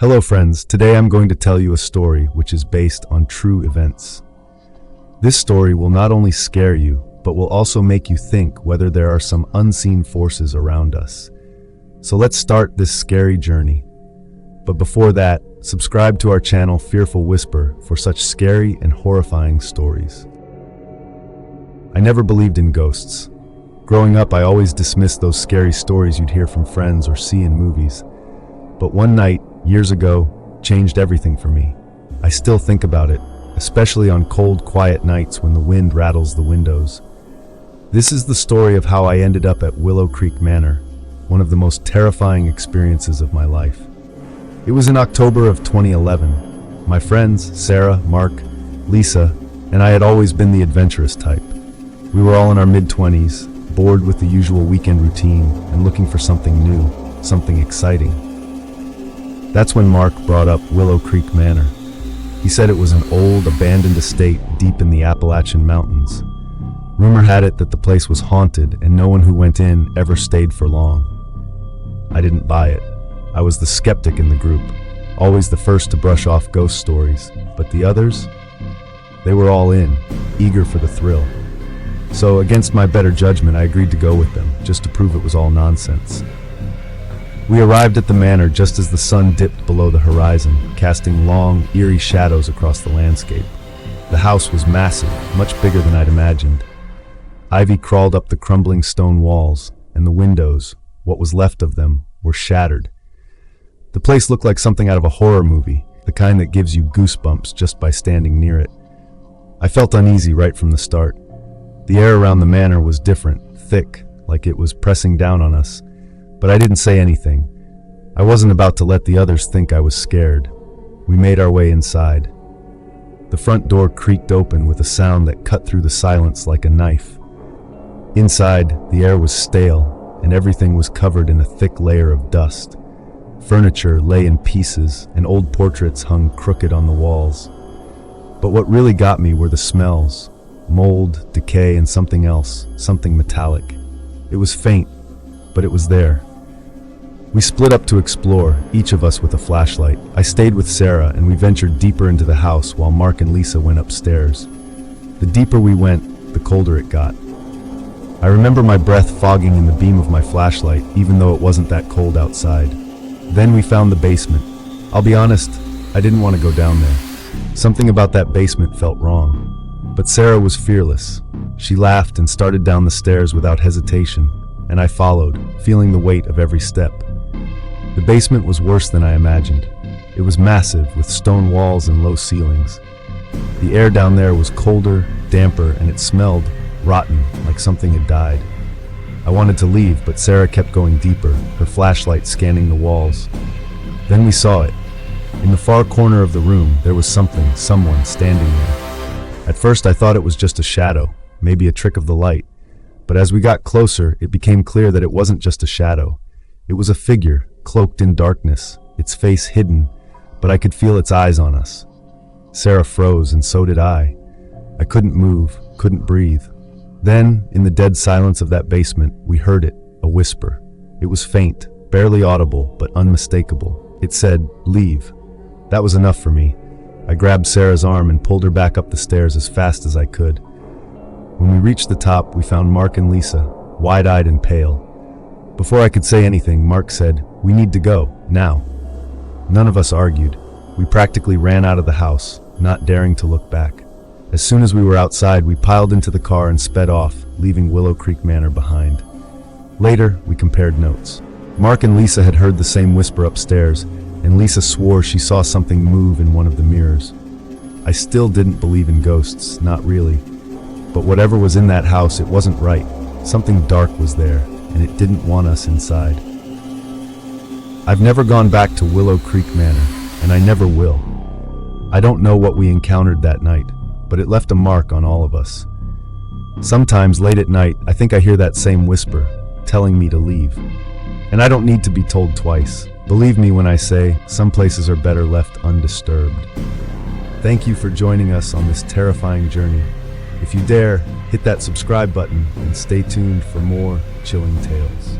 Hello friends, today I'm going to tell you a story which is based on true events. This story will not only scare you, but will also make you think whether there are some unseen forces around us. So let's start this scary journey. But before that, subscribe to our channel Fearful Whisper for such scary and horrifying stories. I never believed in ghosts. Growing up, I always dismissed those scary stories you'd hear from friends or see in movies. But one night, years ago, changed everything for me. I still think about it, especially on cold, quiet nights when the wind rattles the windows. This is the story of how I ended up at Willow Creek Manor, one of the most terrifying experiences of my life. It was in October of 2011. My friends, Sarah, Mark, Lisa, and I had always been the adventurous type. We were all in our mid-20s, bored with the usual weekend routine and looking for something new, something exciting. That's when Mark brought up Willow Creek Manor. He said it was an old, abandoned estate deep in the Appalachian Mountains. Rumor had it that the place was haunted and no one who went in ever stayed for long. I didn't buy it. I was the skeptic in the group, always the first to brush off ghost stories. But the others? They were all in, eager for the thrill. So, against my better judgment, I agreed to go with them, just to prove it was all nonsense. We arrived at the manor just as the sun dipped below the horizon, casting long, eerie shadows across the landscape. The house was massive, much bigger than I'd imagined. Ivy crawled up the crumbling stone walls, and the windows, what was left of them, were shattered. The place looked like something out of a horror movie, the kind that gives you goosebumps just by standing near it. I felt uneasy right from the start. The air around the manor was different, thick, like it was pressing down on us. But I didn't say anything. I wasn't about to let the others think I was scared. We made our way inside. The front door creaked open with a sound that cut through the silence like a knife. Inside, the air was stale, and everything was covered in a thick layer of dust. Furniture lay in pieces, and old portraits hung crooked on the walls. But what really got me were the smells. Mold, decay, and something else, something metallic. It was faint, but it was there. We split up to explore, each of us with a flashlight. I stayed with Sarah, and we ventured deeper into the house while Mark and Lisa went upstairs. The deeper we went, the colder it got. I remember my breath fogging in the beam of my flashlight, even though it wasn't that cold outside. Then we found the basement. I'll be honest, I didn't want to go down there. Something about that basement felt wrong. But Sarah was fearless. She laughed and started down the stairs without hesitation, and I followed, feeling the weight of every step. The basement was worse than I imagined. It was massive, with stone walls and low ceilings. The air down there was colder, damper, and it smelled rotten, like something had died. I wanted to leave, but Sarah kept going deeper, her flashlight scanning the walls. Then we saw it. In the far corner of the room, there was someone standing there. At first I thought it was just a shadow, maybe a trick of the light. But as we got closer, it became clear that it wasn't just a shadow. It was a figure, cloaked in darkness, its face hidden, but I could feel its eyes on us. Sarah froze, and so did I. I couldn't move, couldn't breathe. Then, in the dead silence of that basement, we heard it, a whisper. It was faint, barely audible, but unmistakable. It said, "Leave." That was enough for me. I grabbed Sarah's arm and pulled her back up the stairs as fast as I could. When we reached the top, we found Mark and Lisa, wide-eyed and pale. Before I could say anything, Mark said, "We need to go, now." None of us argued. We practically ran out of the house, not daring to look back. As soon as we were outside, we piled into the car and sped off, leaving Willow Creek Manor behind. Later, we compared notes. Mark and Lisa had heard the same whisper upstairs, and Lisa swore she saw something move in one of the mirrors. I still didn't believe in ghosts, not really. But whatever was in that house, it wasn't right. Something dark was there, and it didn't want us inside. I've never gone back to Willow Creek Manor, and I never will. I don't know what we encountered that night, but it left a mark on all of us. Sometimes late at night, I think I hear that same whisper, telling me to leave. And I don't need to be told twice. Believe me when I say, some places are better left undisturbed. Thank you for joining us on this terrifying journey. If you dare, hit that subscribe button and stay tuned for more chilling tales.